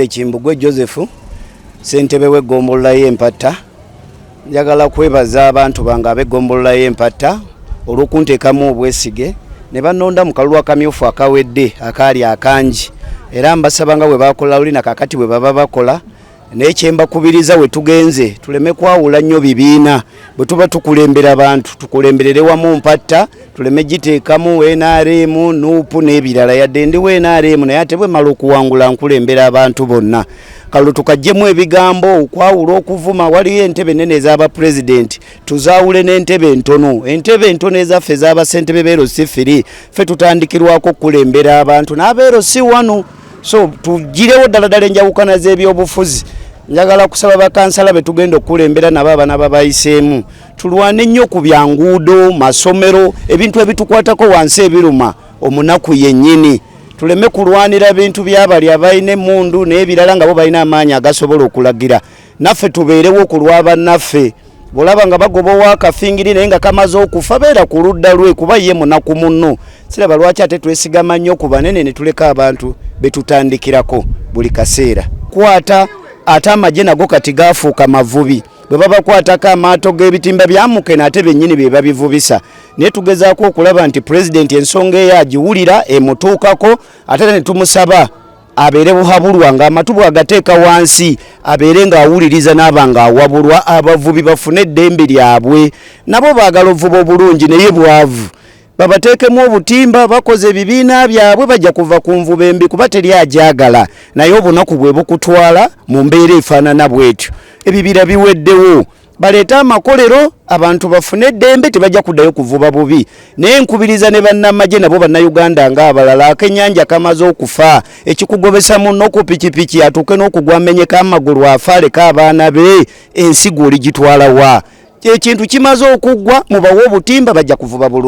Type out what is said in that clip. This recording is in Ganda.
Kimbugwe Joseph ssentebe w'eggombolola y'Empatta, njagala kwebaza abantu bange ab'eggombolola y'Empatta olw'okunteekamu obwesige ne bannonda mu kalulu akamyufu akawedde akaali akangi, era mbasaba nga bwe bakola luli na kakati bwe baba bakola n'ekyembakubiriza we tugenze tuleme kwawula nnyo bibiina bwe tuba tukulembera abantu tukulemberere wamu Mpatta tuleme giteekamu NRM NUP n'ebirala yadde ndi NRM naye ate bwe mala okuwangula nkulembera abantu bonna kalulu tukajjemu ebigambo okwawula okuvuma waliyo entebe nene ez'aba president tuzaawule n'entebe entono ezaffe ez'abasentebe b'erosi firi ffe tutandikirwako okulembera abantu n'abeerosi wano. So tugirewo ddala enjawukana z'ebyobufuzi. Njagala kusaba bakansala be tugenda okulembera nabo abana babayiseemu tulwane nnyo ku byanguudo masomero ebintu ebitukwatako wansi ebiruma omunaku yennyini tuleme kulwanira bintu by'abali abalina emmundu n'ebirala nga bo balina amaanyi agasobola okulagira naffe tubeerewo okulwa bannaffe bolaba nga bagobawo akafingiri naye nga kamaze okufa beera ku ludda lwe kuba ye munaku munno siraba lwaki ate twesigama nnyo ku banene ne tuleka abantu betutandikirako buli kaseera kwata ate amagye nago kati gafuuka mavubi bwe babakwatako amaato g'ebitimba byamukene ate bennyini be babivubisa naye tugezaako okulaba nti pulezidenti ensonga eyo agiwulira emutuukako ate ne tumusaba abeere buhabulwa ng'amatu bw'agateeka wansi abeere ng'awuliriza n'aba ng'awabulwa abavubi bafune eddembe lyabwe nabo baagala ovuba obulungi naye bwavu babateekemu obutimba bakoze ebibiina byabwe bajja kuva ku nvuba embi kuba teri agyagala naye obunaku bwe bukutwala mu mbeera efaanana bw'etyo ebibira biweddewo baleeta amakolero abantu bafune eddembe tebajja kuddayo kuvuba bubi naye nkubiriza ne bannamagye nabo bannayuganda ng'abalala akennyanja kamaze okufa ekikugobesa munno ku pikipiki atuuke n'okugwa amenyeko amagulu afaaleko abaana be ensigo oligitwala wa ekintu kimaze okuggwa mubawe obutimba bajja kuvuba bulungi.